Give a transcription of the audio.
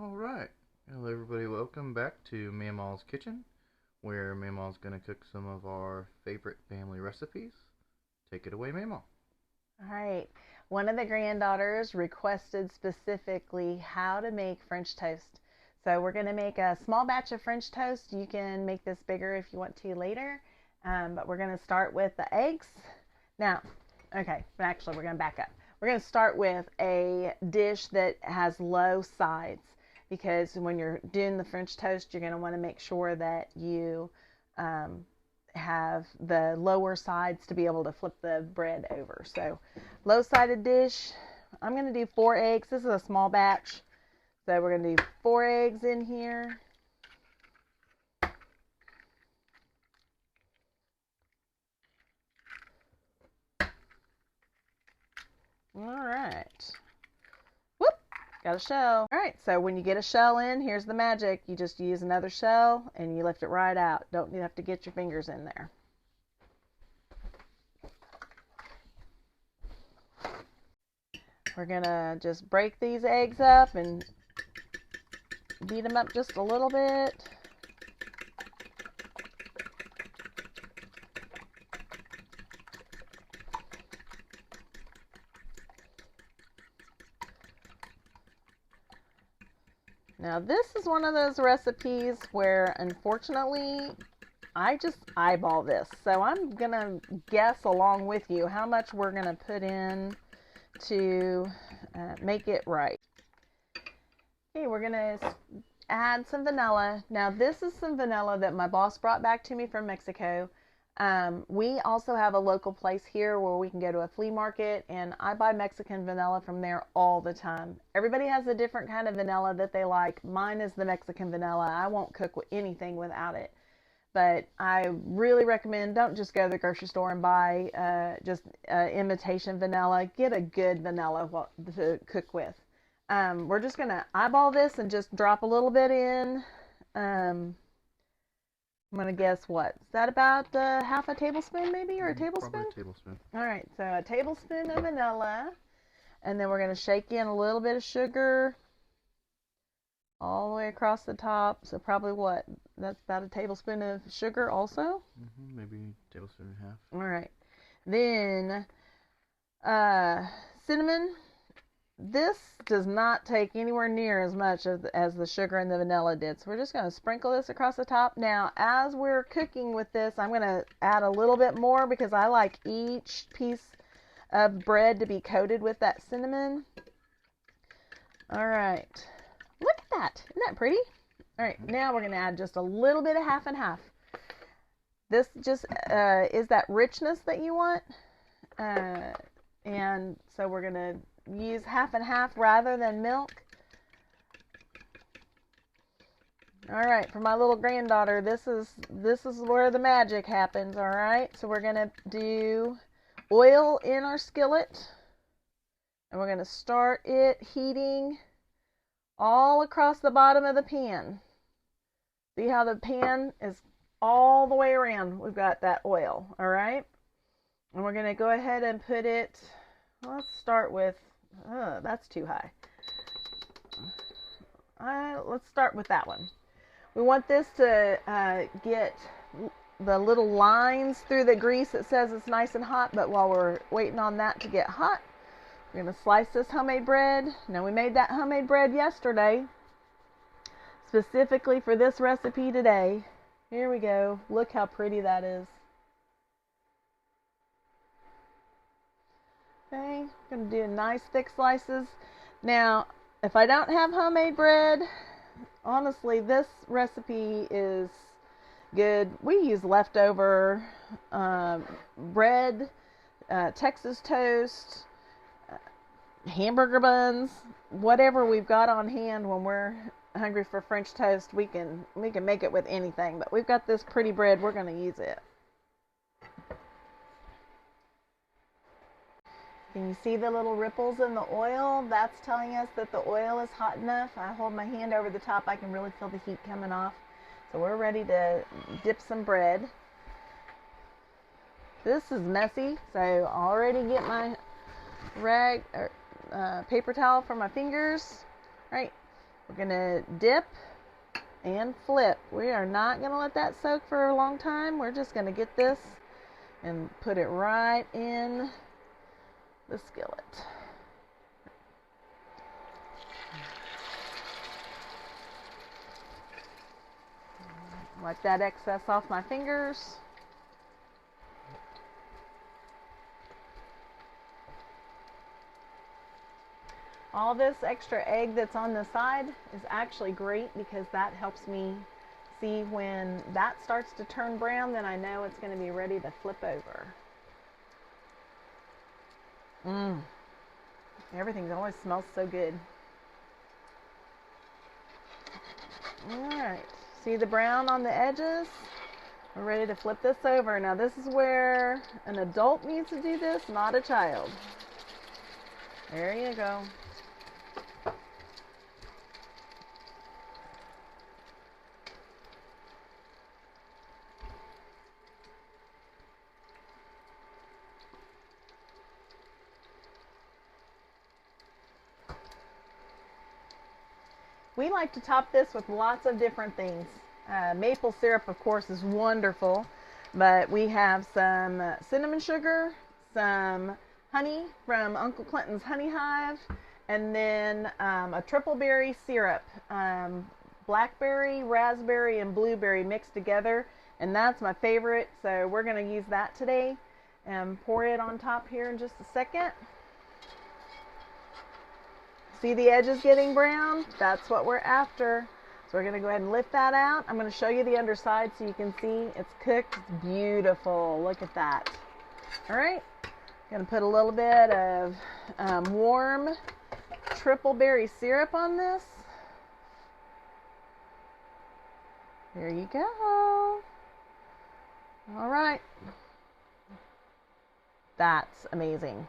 Alright. Hello everybody, welcome back to Mamaw's Kitchen, where Mamaw's going to cook some of our favorite family recipes. Take it away, Mamaw. All right. One of the granddaughters requested specifically how to make French toast. So we're going to make a small batch of French toast. You can make this bigger if you want to later. But we're going to start with the eggs. Now, okay, actually we're going to back up. We're going to start with a dish that has low sides, because when you're doing the French toast, you're going to want to make sure that you have the lower sides to be able to flip the bread over. So low sided dish, I'm going to do 4 eggs. This is a small batch, so we're going to do 4 eggs in here. All right. Whoop, got a shell. All right, so when you get a shell in, here's the magic. You just use another shell and you lift it right out. Don't have to get your fingers in there. We're gonna just break these eggs up and beat them up just a little bit. Now this is one of those recipes where unfortunately I just eyeball this. So I'm gonna guess along with you how much we're gonna put in to make it right. Okay, we're gonna add some vanilla. Now this is some vanilla that my boss brought back to me from Mexico. We also have a local place here where we can go to a flea market, and I buy Mexican vanilla from there all the time. Everybody has a different kind of vanilla that they like. Mine is the Mexican vanilla. I won't cook with anything without it. But I really recommend, don't just go to the grocery store and buy just imitation vanilla. Get a good vanilla to cook with. We're just going to eyeball this and just drop a little bit in. I'm going to guess what? Is that about half a tablespoon maybe, or a tablespoon? Probably a tablespoon. All right, so a tablespoon of vanilla. And then we're going to shake in a little bit of sugar all the way across the top. So probably what? That's about a tablespoon of sugar also? Maybe a tablespoon and a half. All right. Then cinnamon. This does not take anywhere near as much as the sugar and the vanilla did. So we're just going to sprinkle this across the top. Now, as we're cooking with this, I'm going to add a little bit more because I like each piece of bread to be coated with that cinnamon. All right. Look at that. Isn't that pretty? All right. Now we're going to add just a little bit of half and half. This just is that richness that you want. And so we're going to use half and half rather than milk. All right, for my little granddaughter, this is where the magic happens. All right, so we're gonna do oil in our skillet, and we're gonna start it heating all across the bottom of the pan. See how the pan is all the way around? We've got that oil. All right, and we're gonna go ahead and put it. Let's start with. That's too high. Let's start with that one. We want this to get the little lines through the grease that says it's nice and hot, but while we're waiting on that to get hot, we're going to slice this homemade bread. Now, we made that homemade bread yesterday, specifically for this recipe today. Here we go. Look how pretty that is. Okay, I'm going to do nice thick slices. Now, if I don't have homemade bread, honestly, this recipe is good. We use leftover bread, Texas toast, hamburger buns, whatever we've got on hand when we're hungry for French toast. We can make it with anything, but we've got this pretty bread. We're going to use it. Can you see the little ripples in the oil? That's telling us that the oil is hot enough. I hold my hand over the top. I can really feel the heat coming off. So we're ready to dip some bread. This is messy, so I'll already get my rag or paper towel for my fingers. All right, We're going to dip and flip. We are not going to let that soak for a long time. We're just going to get this and put it right in the skillet. Wipe that excess off my fingers. All this extra egg that's on the side is actually great because that helps me see when that starts to turn brown, then I know it's going to be ready to flip over. Everything always smells so good. Alright, see the brown on the edges? We're ready to flip this over. Now this is where an adult needs to do this, not a child. There you go. We like to top this with lots of different things. Maple syrup, of course, is wonderful, but we have some cinnamon sugar, some honey from Uncle Clinton's Honey Hive, and then a triple berry syrup, blackberry, raspberry, and blueberry mixed together, and that's my favorite, so we're going to use that today and pour it on top here in just a second. See the edges getting brown? That's what we're after. So we're going to go ahead and lift that out. I'm going to show you the underside so you can see it's cooked. It's beautiful. Look at that. All right. Going to put a little bit of warm triple berry syrup on this. There you go. All right. That's amazing.